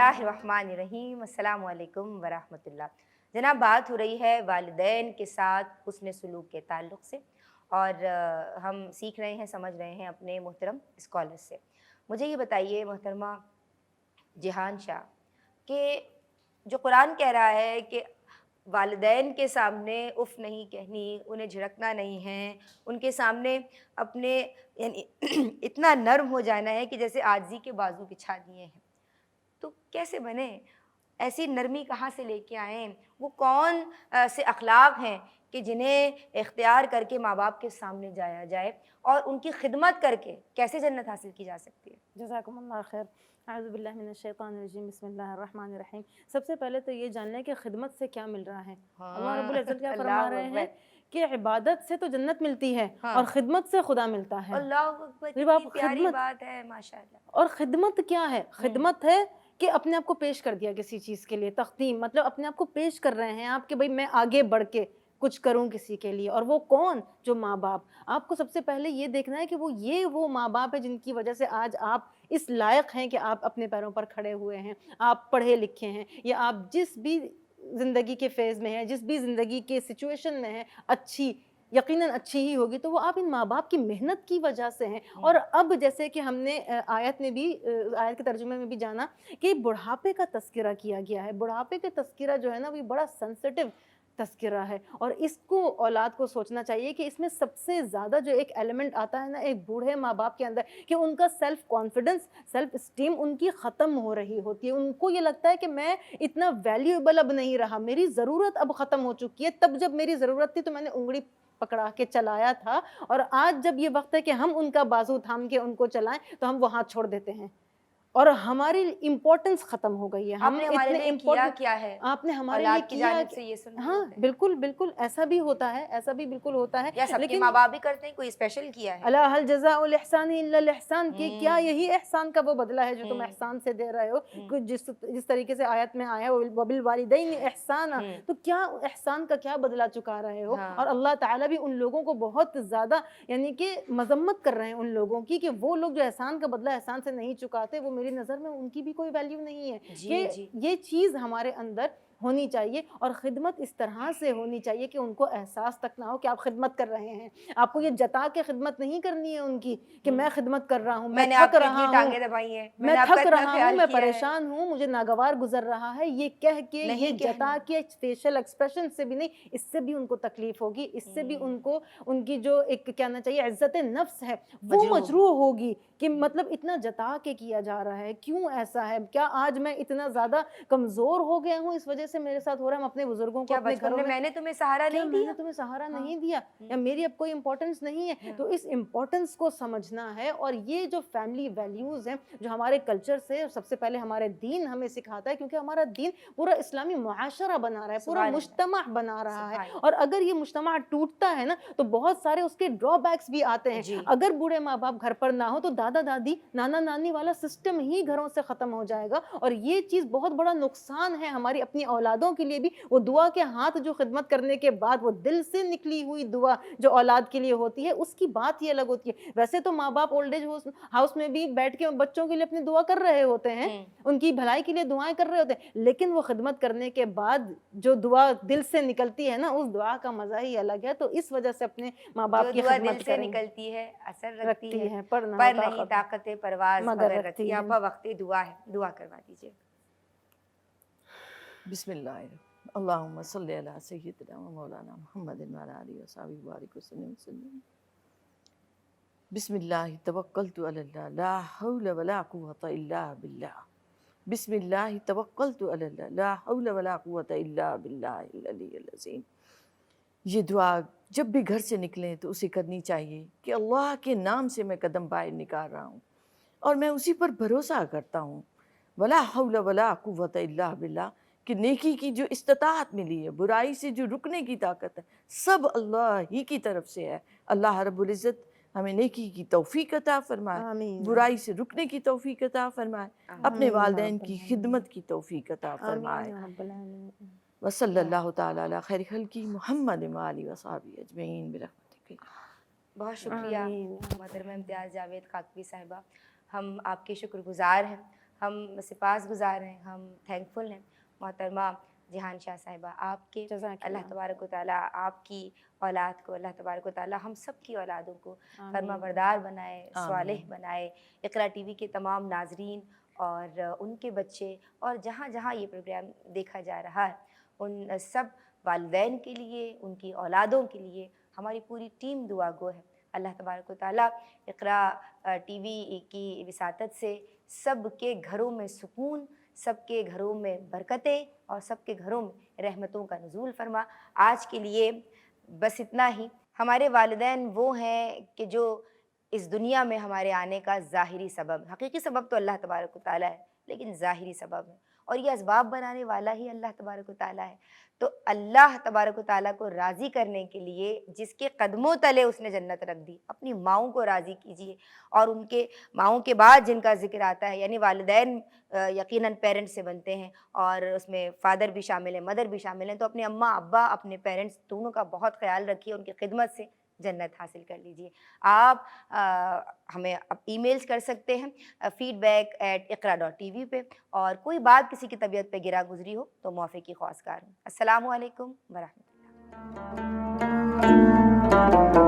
बिस्मिल्लाहिर्रहमानिर्रहीम। अस्सलामु अलैकुम वरहमतुल्लाह। जनाब, बात हो रही है वालिदैन के साथ हुस्न सलूक के ताल्लुक़ से, और हम सीख रहे हैं, समझ रहे हैं अपने मोहतरम स्कॉलर से। मुझे ये बताइए मोहतरमा जिहान शाह, कि जो कुरान कह रहा है कि वालिदैन के सामने उफ़ नहीं कहनी, उन्हें झिड़कना नहीं है, उनके सामने अपने यानी इतना नर्म हो जाना है कि जैसे आजिज़ी के बाजू बिछा दिए हैं। तो कैसे बने? ऐसी नरमी कहाँ से लेके आएँ? वो कौन से अखलाक हैं कि जिन्हें इख्तियार करके माँ बाप के सामने जाया जाए, और उनकी खिदमत करके कैसे जन्नत हासिल की जा सकती है? जज़ाकुमुल्लाह खैर। अऊज़ु बिल्लाहि मिनश शैतानिर रजीम, बिस्मिल्लाहिर रहमानिर रहीम। सबसे पहले तो ये जान लें कि खिदमत से क्या मिल रहा है। अल्लाह हाँ। रब्बुल इज़्ज़त क्या फरमा अल्लाहु रहे हैं अकबर। कि इबादत से तो जन्नत मिलती है और हाँ। खिदमत से खुदा मिलता है। अल्लाहु अकबर, जब कितनी आप प्यारी खिदमत बात है, माशाअल्लाह। और खिदमत क्या है? हुँ। खिदमत है कि अपने आप को पेश कर दिया किसी चीज़ के लिए, तक़दीम मतलब अपने आप को पेश कर रहे हैं आप कि भई मैं आगे बढ़ के कुछ करूँ किसी के लिए, और वो कौन? जो माँ-बाप। आपको सबसे पहले ये देखना है कि वो माँ-बाप है जिनकी वजह से आज आप इस लायक हैं कि आप अपने पैरों पर खड़े हुए हैं, आप पढ़े लिखे हैं, या आप जिस भी ज़िंदगी के फ़ेज़ में हैं, जिस भी ज़िंदगी के सिचुएशन में हैं, अच्छी यकीनन अच्छी ही होगी, तो वो आप इन माँ-बाप की मेहनत की वजह से हैं। और हुँ। अब जैसे कि हमने आयत में भी आयत के तर्जुमे में भी जाना कि बुढ़ापे का तज़किरा किया गया है। बुढ़ापे का तज़किरा जो है ना, वो ये बड़ा सेंसिटिव तज़किरा है, और इसको औलाद को सोचना चाहिए कि इसमें सबसे ज़्यादा जो एक एलिमेंट आता है ना एक बूढ़े माँ-बाप के अंदर, कि उनका सेल्फ कॉन्फिडेंस, सेल्फ एस्टीम उनकी ख़त्म हो रही होती है। उनको ये लगता है कि मैं इतना वैल्यूएबल अब नहीं रहा, मेरी ज़रूरत अब ख़त्म हो चुकी है। तब जब मेरी ज़रूरत थी तो मैंने उँगली पकड़ा के चलाया था, और आज जब ये वक़्त है कि हम उनका बाजू थाम के उनको चलाएँ, तो हम वो हाथ छोड़ देते हैं और हमारी इम्पोर्टेंस ख़त्म हो गई है। हम आपने हमारे इतने लिए किया इम्पोर्टेंट क्या है? आपने हमारे लिए औलाद की किया जानिब से ये सुन रहे हाँ, होते हैं। बिल्कुल, बिल्कुल ऐसा भी होता है, ऐसा भी बिल्कुल होता है। या सबके लेकिन माँ-बाप भी करते हैं, कोई स्पेशल किया है? अला हल जज़ाउल इहसानी इल्लल इहसान, कि क्या हुँ। यही एहसान का वो बदला है जो तुम हुँ। एहसान से दे रहे हो? हुँ। कुछ जिस तरीके से आयत में आया है वबिल वालिदैन एहसाना, हुँ। तो क्या एहसान का क्या बदला चुका रहे हो? और हाँ। अल्लाह ताला भी उन लोगों को बहुत ज़्यादा यानी कि मज़म्मत कर रहे हैं उन लोगों की, कि वो लोग जो एहसान का बदला एहसान से नहीं चुकाते, वो मेरी नज़र में उनकी भी कोई वैल्यू नहीं है। जी, कि जी। ये चीज़ हमारे अंदर होनी चाहिए, और खिदमत इस तरह से होनी चाहिए कि उनको एहसास तक ना हो कि आप खिदमत कर रहे हैं। आपको ये जता के खिदमत नहीं करनी है उनकी कि हुँ। मैं खिदमत कर रहा हूँ, मैं मैंने थक आपकी रहा इतनी हूँ, टाँगें दबाई हैं, मैं मैंने आपका थक इतना रहा हूँ, ख़्याल मैं किया है। परेशान हूँ, मुझे नागवार गुज़र रहा है, ये कह के, ये नहीं कहना। जता के फेशियल एक्सप्रेशन से भी नहीं, इससे भी उनको तकलीफ़ होगी, इससे भी हुँ। उनको उनकी जो एक कहना चाहिए इज़्ज़त-ए-नफ़्स है, वो मजरूह। मजरूह होगी कि हुँ। मतलब इतना जता के किया जा रहा है, क्यों ऐसा है? क्या आज मैं इतना ज़्यादा कमज़ोर हो गया हूँ, इस वज़ह से मेरे साथ हो रहा है? हम अपने बुज़ुर्गों को क्या अपने बचपन घरों में में मैंने तुम्हें सहारा क्या नहीं मैंने दिया? तुम्हें सहारा हाँ। नहीं दिया, हुँ। या मेरी अब कोई इम्पोर्टेंस नहीं है? हाँ। तो इस इम्पोर्टेंस को समझना है, और ये जो फैमिली वैल्यूज़ हैं, जो हमारे कल्चर से सबसे पहले हमारे दीन हमें सिखाता है, क्योंकि हमारा दीन पूरा इस्लामी मुआशरा बना रहा है, पूरा सुभान अल्लाह। मुज्तमा बना रहा है, सुभान अल्लाह। और अगर ये मुज्तमा टूटता है ना, तो बहुत सारे उसके ड्रॉबैक्स भी आते हैं। जी। अगर बूढ़े माँ-बाप घर पर ना हो, तो दादा-दादी, नाना-नानी वाला सिस्टम ही घरों से ख़त्म हो जाएगा, और ये चीज़ बहुत बड़ा नुकसान है हमारी अपनी औलादों के लिए भी। वो दुआ के हाथ जो खिदमत करने के बाद वो दिल से निकली हुई दुआ जो औलाद के लिए होती है, उसकी बात ही अलग होती है। वैसे तो माँ-बाप ओल्ड एज हाउस में भी बैठ के बच्चों के लिए अपनी दुआ कर रहे होते हैं, हुँ। उनकी भलाई के लिए दुआएँ कर रहे होते हैं, लेकिन वो खिदमत करने के बाद जो दुआ दिल से निकलती है ना, उस दुआ का मज़ा ही अलग है। तो इस वजह से अपने माँ-बाप जो की दुआ दिल खिदमत से करें। निकलती है, असर रखती रखती है, है, पर ना पर नहीं ताकत ताकत परवाज़ मगर मगर रखती रखती है। है। आपा वक़्त दुआ है, दुआ करवा दीजिए। बिस्मिल्लाह अल्लाहुम्मा सल्ली अला सय्यिदिना व मौलाना मुहम्मदिन व अला आलिहि व सहाबिहि व बारिक वसल्लिम वसल्लम। बिस्मिल्लाह तवक्कलतु अलल्लाह ला हौला वला कुव्वता इल्ला बिल्लाह। बिस्मिल्लाह तवक्कलतु अलल्लाह ला हौला वला कुव्वता इल्ला बिल्लाहिल अलिय्यिल अज़ीम। ये दुआ जब भी घर से निकलें तो उसे करनी चाहिए कि अल्लाह के नाम से मैं कदम बाहर निकाल रहा हूँ और मैं उसी पर भरोसा करता हूँ। वला हौला वला कुव्वता इल्ला बिल्लाह, कि नेकी की जो इस्तिताअत मिली है, बुराई से जो रुकने की ताकत है, सब अल्लाह ही की तरफ से है। अल्लाह रब्बुल इज़्ज़त हमें नेकी की तौफ़ीक़ अता फ़रमाए, आमीन, बुराई से रुकने की तौफ़ीक़ अता फ़रमाए, अपने आमीन या वालिदैन रब्बल की आमीन, खिदमत की तौफ़ीक़ अता आमीन फ़रमाए। या रब्बल आमीन। व सल्लल्लाहु तआला अला खैरि खल्क़ि मुहम्मद व आलिहि व सहबिहि अजमईन बिरहमतिक या बहुत शुक्रिया आमीन या रब्बल मोहतरमा आमीन। इम्तियाज़ जावेद खाकवी साहिबा, हम आपके शुक्रगुज़ार हैं। ہم سپاس گزار ہیں, ہم تھینکفل ہیں. محترمہ جہان شاہ صاحبہ, آپ کے جزاک اللہ اللہ. تبارک و تعالیٰ آپ کی اولاد کو, اللہ تبارک و تعالیٰ ہم سب کی اولادوں کو آمین. فرما بردار بنائے, صالح آمین. بنائے. اقرا ٹی وی کے تمام ناظرین اور ان کے بچے اور جہاں جہاں یہ پروگرام دیکھا جا رہا ہے, ان سب والدین کے لیے, ان کی اولادوں کے لیے ہماری پوری ٹیم دعا گو ہے. اللہ تبارک و تعالیٰ اقرا ٹی وی کی وساطت سے سب کے گھروں میں سکون, سب کے گھروں میں برکتیں اور سب کے گھروں میں رحمتوں کا نزول فرما. آج کے لیے بس اتنا ہی. ہمارے والدین وہ ہیں کہ جو اس دنیا میں ہمارے آنے کا ظاہری سبب, حقیقی سبب تو اللہ تبارک و تعالیٰ ہے, لیکن ظاہری سبب ہے, اور یہ اسباب بنانے والا ہی اللہ تبارک و تعالیٰ ہے. تو اللہ تبارک و تعالیٰ کو راضی کرنے کے لیے جس کے قدموں تلے اس نے جنت رکھ دی, اپنی ماؤں کو راضی کیجیے. اور ان کے ماؤں کے بعد جن کا ذکر آتا ہے, یعنی والدین یقیناً پیرنٹس سے بنتے ہیں, اور اس میں فادر بھی شامل ہیں, مدر بھی شامل ہیں. تو اپنے اماں ابا, اپنے پیرنٹس دونوں کا بہت خیال رکھیے, ان کی خدمت سے جنت حاصل کر لیجیے. آپ ہمیں ای میلز کر سکتے ہیں feedback@iqra.tv پہ, اور کوئی بات کسی کی طبیعت پہ گرا گزری ہو تو معافی کی خواستگار ہوں. السلام علیکم ورحمۃ اللہ.